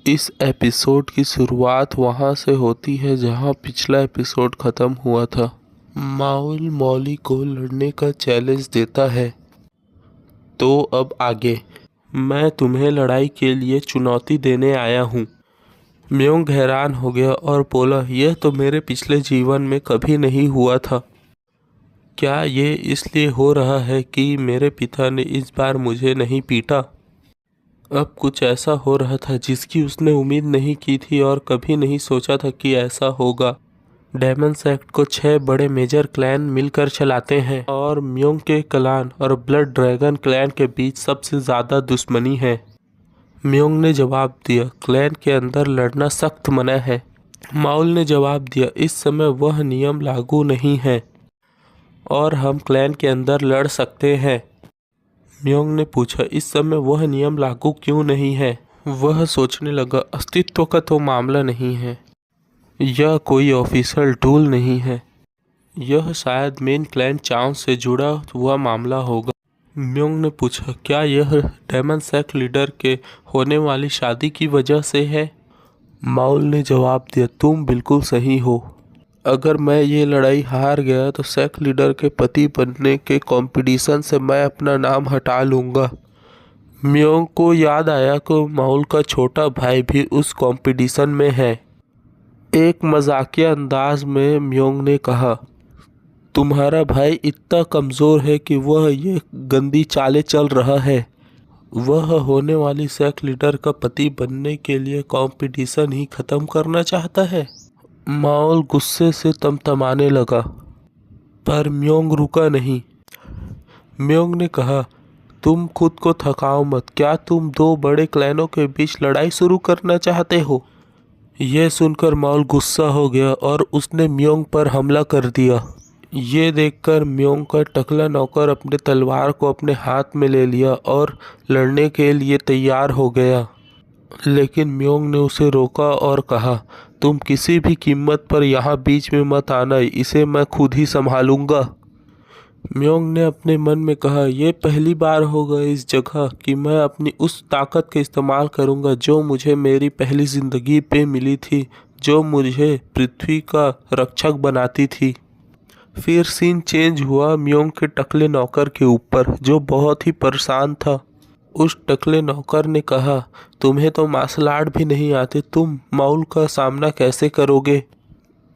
इस एपिसोड की शुरुआत वहाँ से होती है जहाँ पिछला एपिसोड ख़त्म हुआ था। माउल मौली को लड़ने का चैलेंज देता है। तो अब आगे, मैं तुम्हें लड़ाई के लिए चुनौती देने आया हूँ। म्योंग हैरान हो गया और बोला, यह तो मेरे पिछले जीवन में कभी नहीं हुआ था। क्या ये इसलिए हो रहा है कि मेरे पिता ने इस बार मुझे नहीं पीटा? अब कुछ ऐसा हो रहा था जिसकी उसने उम्मीद नहीं की थी और कभी नहीं सोचा था कि ऐसा होगा। डेमन सेक्ट को 6 बड़े मेजर क्लैन मिलकर चलाते हैं और म्योंग के क्लैन और ब्लड ड्रैगन क्लैन के बीच सबसे ज़्यादा दुश्मनी है। म्योंग ने जवाब दिया, क्लैन के अंदर लड़ना सख्त मना है। माउल ने जवाब दिया, इस समय वह नियम लागू नहीं है और हम क्लैन के अंदर लड़ सकते हैं। म्योंग ने पूछा, इस समय वह नियम लागू क्यों नहीं है? वह सोचने लगा, अस्तित्व का तो मामला नहीं है, यह कोई ऑफिशियल टूल नहीं है, यह शायद मेन क्लैन चांस से जुड़ा हुआ मामला होगा। म्योंग ने पूछा, क्या यह डेमन सेक्ट लीडर के होने वाली शादी की वजह से है? माउल ने जवाब दिया, तुम बिल्कुल सही हो। अगर मैं ये लड़ाई हार गया तो सेक्ट लीडर के पति बनने के कंपटीशन से मैं अपना नाम हटा लूँगा। म्योंग को याद आया कि माउल का छोटा भाई भी उस कंपटीशन में है। एक मजाकिया अंदाज में म्योंग ने कहा, तुम्हारा भाई इतना कमज़ोर है कि वह ये गंदी चालें चल रहा है। वह होने वाली सेक्ट लीडर का पति बनने के लिए कंपटीशन ही ख़त्म करना चाहता है। माउल गुस्से से तमतमाने लगा, पर म्योंग रुका नहीं। म्योंग ने कहा, तुम खुद को थकाओ मत, क्या तुम 2 बड़े क्लैनों के बीच लड़ाई शुरू करना चाहते हो? यह सुनकर माउल गुस्सा हो गया और उसने म्योंग पर हमला कर दिया। ये देखकर म्योंग का टकला नौकर अपने तलवार को अपने हाथ में ले लिया और लड़ने के लिए तैयार हो गया। लेकिन म्योंग ने उसे रोका और कहा, तुम किसी भी कीमत पर यहाँ बीच में मत आना, इसे मैं खुद ही संभालूंगा। म्योंग ने अपने मन में कहा, यह पहली बार होगा इस जगह कि मैं अपनी उस ताकत का इस्तेमाल करूंगा जो मुझे मेरी पहली ज़िंदगी पे मिली थी, जो मुझे पृथ्वी का रक्षक बनाती थी। फिर सीन चेंज हुआ म्योंग के टकले नौकर के ऊपर, जो बहुत ही परेशान था। उस टकले नौकर ने कहा, तुम्हें तो मार्शल आर्ट भी नहीं आते, तुम माउल का सामना कैसे करोगे?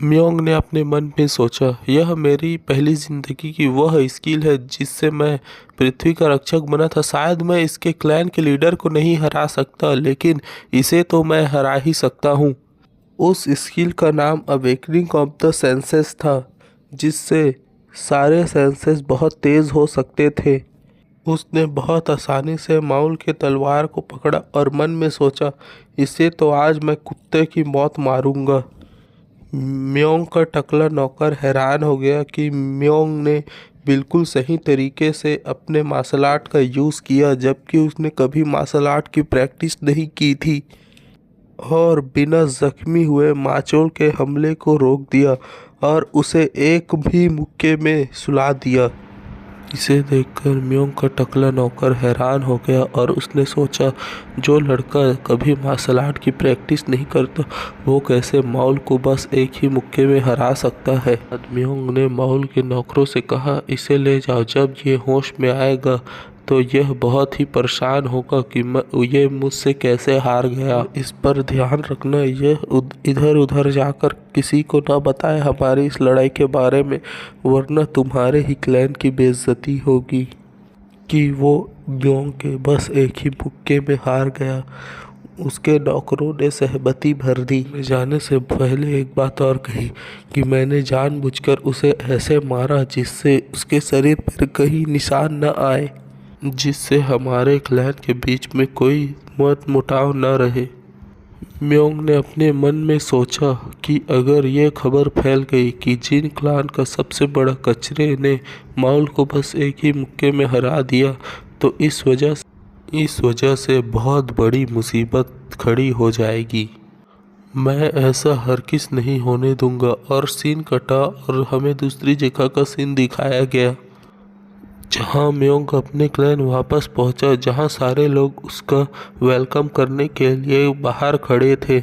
म्योंग ने अपने मन में सोचा, यह मेरी पहली जिंदगी की वह स्किल है जिससे मैं पृथ्वी का रक्षक बना था। शायद मैं इसके क्लैन के लीडर को नहीं हरा सकता, लेकिन इसे तो मैं हरा ही सकता हूँ। उस स्किल का नाम अवेकनिंग ऑफ द सेंसेस था, जिससे सारे सेंसेस बहुत तेज़ हो सकते थे। उसने बहुत आसानी से माउल के तलवार को पकड़ा और मन में सोचा, इसे तो आज मैं कुत्ते की मौत मारूंगा। म्योंग का टकला नौकर हैरान हो गया कि म्योंग ने बिल्कुल सही तरीके से अपने मार्शल आर्ट का यूज़ किया, जबकि उसने कभी मार्शल आर्ट की प्रैक्टिस नहीं की थी, और बिना जख्मी हुए माचोल के हमले को रोक दिया और उसे एक भी मुक्के में सुला दिया। इसे देखकर म्योंग का टकला नौकर हैरान हो गया और उसने सोचा, जो लड़का कभी मार्शल आर्ट की प्रैक्टिस नहीं करता वो कैसे माउल को बस एक ही मुक्के में हरा सकता है। म्योंग ने माउल के नौकरों से कहा, इसे ले जाओ, जब ये होश में आएगा तो यह बहुत ही परेशान होगा कि ये मुझसे कैसे हार गया। इस पर ध्यान रखना, यह इधर उधर जाकर किसी को न बताए हमारी इस लड़ाई के बारे में, वरना तुम्हारे ही क्लैन की बेइज्जती होगी कि वो म्योंग के बस एक ही मुक्के में हार गया। उसके नौकरों ने सहमति भर दी। जाने से पहले एक बात और कही कि मैंने जानबूझकर उसे ऐसे मारा जिससे उसके शरीर पर कहीं निशान न आए, जिससे हमारे क्लैन के बीच में कोई मतमुटाव न रहे। म्योंग ने अपने मन में सोचा कि अगर ये खबर फैल गई कि जिन क्लैन का सबसे बड़ा कचरे ने माउल को बस एक ही मुक्के में हरा दिया, तो इस वजह से बहुत बड़ी मुसीबत खड़ी हो जाएगी। मैं ऐसा हरगिज़ नहीं होने दूंगा। और सीन कटा और हमें दूसरी जगह का सीन दिखाया गया। जहां म्योंग अपने क्लैन वापस पहुंचा, जहां सारे लोग उसका वेलकम करने के लिए बाहर खड़े थे।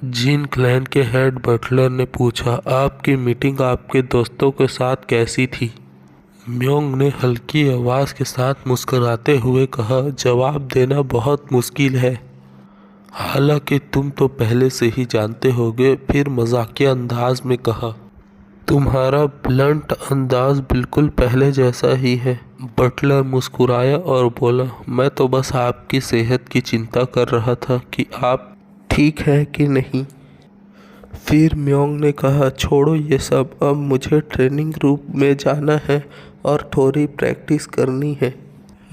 जिन क्लैन के हेड बटलर ने पूछा, आपकी मीटिंग आपके दोस्तों के साथ कैसी थी? म्योंग ने हल्की आवाज के साथ मुस्कुराते हुए कहा, जवाब देना बहुत मुश्किल है। हालांकि तुम तो पहले से ही जानते होगे। फिर मजाकिया अंदाज में कहा, तुम्हारा ब्लंट अंदाज बिल्कुल पहले जैसा ही है। बटलर मुस्कुराया और बोला, मैं तो बस आपकी सेहत की चिंता कर रहा था कि आप ठीक हैं कि नहीं। फिर म्योंग ने कहा, छोड़ो ये सब, अब मुझे ट्रेनिंग रूम में जाना है और थोड़ी प्रैक्टिस करनी है।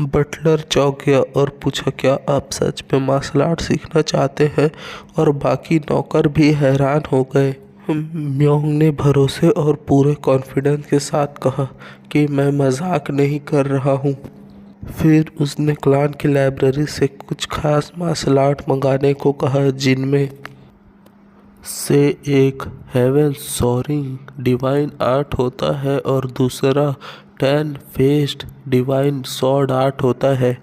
बटलर चौंक गया और पूछा, क्या आप सच में मार्शल आर्ट सीखना चाहते हैं? और बाकी नौकर भी हैरान हो गए। म्योंग ने भरोसे और पूरे कॉन्फिडेंस के साथ कहा कि मैं मजाक नहीं कर रहा हूँ। फिर उसने क्लान की लाइब्रेरी से कुछ खास मार्शल आर्ट मंगाने को कहा, जिनमें से एक हेवन सोरिंग डिवाइन आर्ट होता है और दूसरा 10 फेस्ड डिवाइन स्वॉर्ड आर्ट होता है।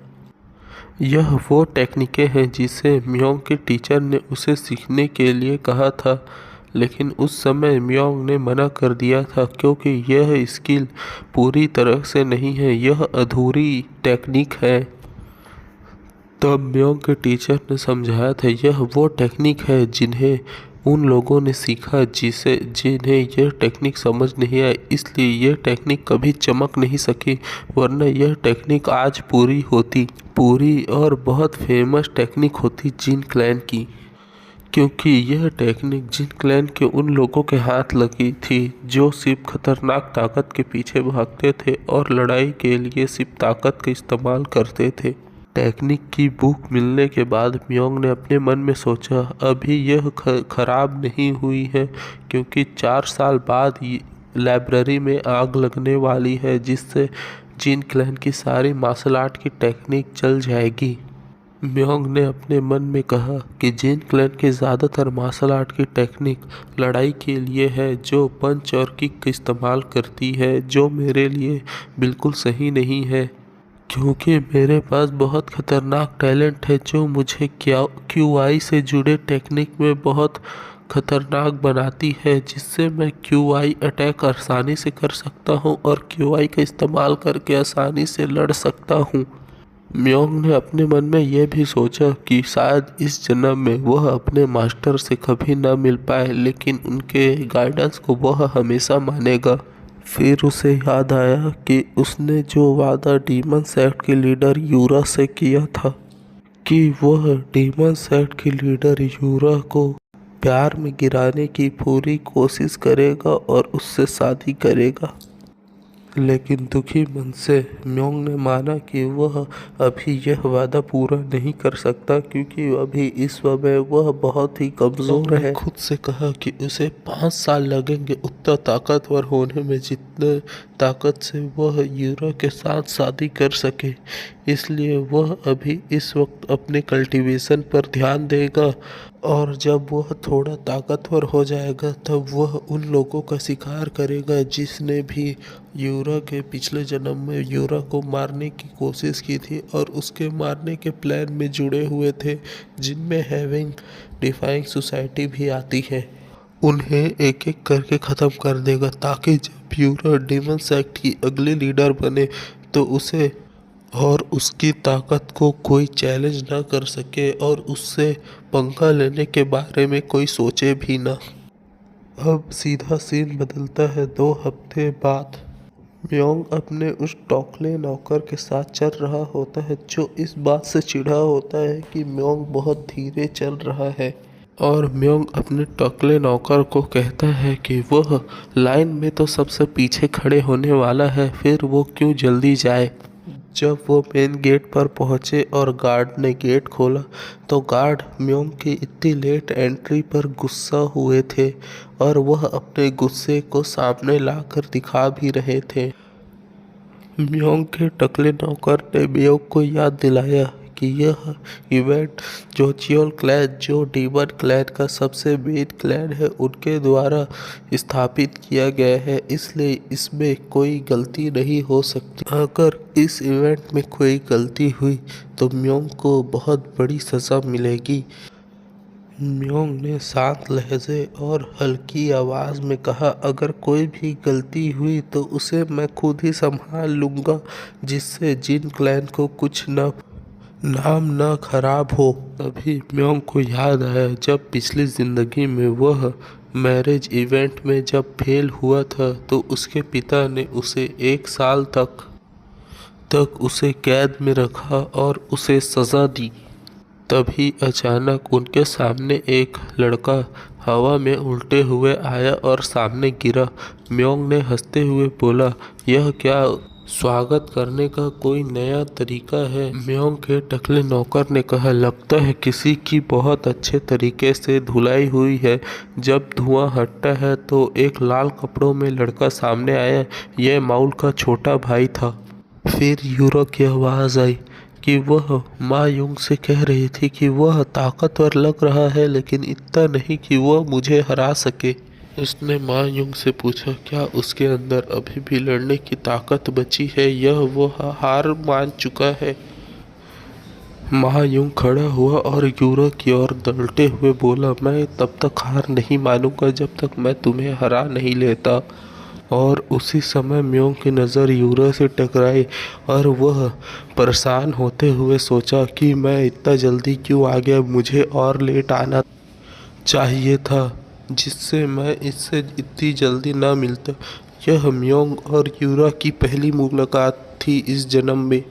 यह वो टेक्निकें हैं जिसे म्योंग के टीचर ने उसे सीखने के लिए कहा था, लेकिन उस समय म्योंग ने मना कर दिया था क्योंकि यह स्किल पूरी तरह से नहीं है, यह अधूरी टेक्निक है। तब म्योंग के टीचर ने समझाया था, यह वो टेक्निक है जिन्हें उन लोगों ने सीखा जिन्हें यह टेक्निक समझ नहीं आई, इसलिए यह टेक्निक कभी चमक नहीं सकी, वरना यह टेक्निक आज पूरी और बहुत फेमस टेक्निक होती जिन क्लैन की। क्योंकि यह टेक्निक जिन क्लैन के उन लोगों के हाथ लगी थी जो सिर्फ खतरनाक ताकत के पीछे भागते थे और लड़ाई के लिए सिर्फ ताकत का इस्तेमाल करते थे। टेक्निक की बुक मिलने के बाद म्योंग ने अपने मन में सोचा, अभी यह खराब नहीं हुई है क्योंकि 4 साल बाद लाइब्रेरी में आग लगने वाली है जिससे जिन क्लैन की सारी मार्शल आर्ट की टेक्निक चल जाएगी। म्योंग ने अपने मन में कहा कि जिन क्लैन की ज़्यादातर मार्शल आर्ट की टेक्निक लड़ाई के लिए है, जो पंच और किक का इस्तेमाल करती है, जो मेरे लिए बिल्कुल सही नहीं है क्योंकि मेरे पास बहुत खतरनाक टैलेंट है जो मुझे क्यूआई से जुड़े टेक्निक में बहुत खतरनाक बनाती है, जिससे मैं क्यूआई अटैक आसानी से कर सकता हूं और क्यूआई का इस्तेमाल करके आसानी से लड़ सकता हूं। म्योंग ने अपने मन में यह भी सोचा कि शायद इस जन्म में वह अपने मास्टर से कभी न मिल पाए, लेकिन उनके गाइडेंस को वह हमेशा मानेगा। फिर उसे याद आया कि उसने जो वादा डीमन सेक्ट के लीडर यूरा से किया था कि वह डीमन सेक्ट की लीडर यूरा को प्यार में गिराने की पूरी कोशिश करेगा और उससे शादी करेगा। लेकिन दुखी मन से म्योंग ने माना कि वह अभी यह वादा पूरा नहीं कर सकता क्योंकि अभी इस समय वह बहुत ही कमज़ोर है। खुद से कहा कि उसे 5 साल लगेंगे उतना ताकतवर होने में जितने ताकत से वह यूरा के साथ शादी कर सके, इसलिए वह अभी इस वक्त अपने कल्टीवेशन पर ध्यान देगा और जब वह थोड़ा ताकतवर हो जाएगा तब वह उन लोगों का शिकार करेगा जिसने भी यूरा के पिछले जन्म में यूरा को मारने की कोशिश की थी और उसके मारने के प्लान में जुड़े हुए थे, जिनमें हैविंग डिफाइंग सोसाइटी भी आती है। उन्हें एक एक करके ख़त्म कर देगा ताकि जब यूरा डीमन सेक्ट की अगली लीडर बने तो उसे और उसकी ताकत को कोई चैलेंज ना कर सके और उससे पंगा लेने के बारे में कोई सोचे भी ना। अब सीधा सीन बदलता है 2 हफ्ते बाद। म्योंग अपने उस टोकले नौकर के साथ चल रहा होता है जो इस बात से चिढ़ा होता है कि म्योंग बहुत धीरे चल रहा है और म्योंग अपने टोकले नौकर को कहता है कि वह लाइन में तो सबसे पीछे खड़े होने वाला है, फिर वो क्यों जल्दी जाए। जब वो मेन गेट पर पहुंचे और गार्ड ने गेट खोला तो गार्ड म्योंग की इतनी लेट एंट्री पर गुस्सा हुए थे और वह अपने गुस्से को सामने लाकर दिखा भी रहे थे। म्योंग के टकले नौकर ने म्योंग को याद दिलाया कि यह इवेंट जोचियोल क्लैन, जो डीमन क्लैन का सबसे मेन क्लैन है, उनके द्वारा स्थापित किया गया है, इसलिए इसमें कोई गलती नहीं हो सकती। अगर इस इवेंट में कोई गलती हुई तो म्योंग को बहुत बड़ी सज़ा मिलेगी। म्योंग ने शांत लहजे और हल्की आवाज़ में कहा, अगर कोई भी गलती हुई तो उसे मैं खुद ही संभाल लूँगा, जिससे जिन क्लैन को कुछ नाम न खराब हो। तभी म्योंग को याद आया जब पिछली ज़िंदगी में वह मैरिज इवेंट में जब फेल हुआ था तो उसके पिता ने उसे 1 साल तक उसे कैद में रखा और उसे सज़ा दी। तभी अचानक उनके सामने एक लड़का हवा में उल्टे हुए आया और सामने गिरा। म्योंग ने हंसते हुए बोला, यह क्या स्वागत करने का कोई नया तरीका है? म्योंग के टकले नौकर ने कहा, लगता है किसी की बहुत अच्छे तरीके से धुलाई हुई है। जब धुआं हटता है तो एक लाल कपड़ों में लड़का सामने आया। यह माउल का छोटा भाई था। फिर यूरो की आवाज़ आई कि वह मा युंग से कह रही थी कि वह ताकतवर लग रहा है, लेकिन इतना नहीं कि वह मुझे हरा सके। उसने मा युंग से पूछा, क्या उसके अंदर अभी भी लड़ने की ताकत बची है या वह हार मान चुका है? मा युंग खड़ा हुआ और यूरो की ओर दौड़ते हुए बोला, मैं तब तक हार नहीं मानूंगा जब तक मैं तुम्हें हरा नहीं लेता। और उसी समय म्योंग की नज़र यूरो से टकराई और वह परेशान होते हुए सोचा कि मैं इतना जल्दी क्यों आ गया, मुझे और लेट आना चाहिए था, जिससे मैं इससे इतनी जल्दी ना मिलता। यह म्योंग और यूरो की पहली मुलाकात थी इस जन्म में।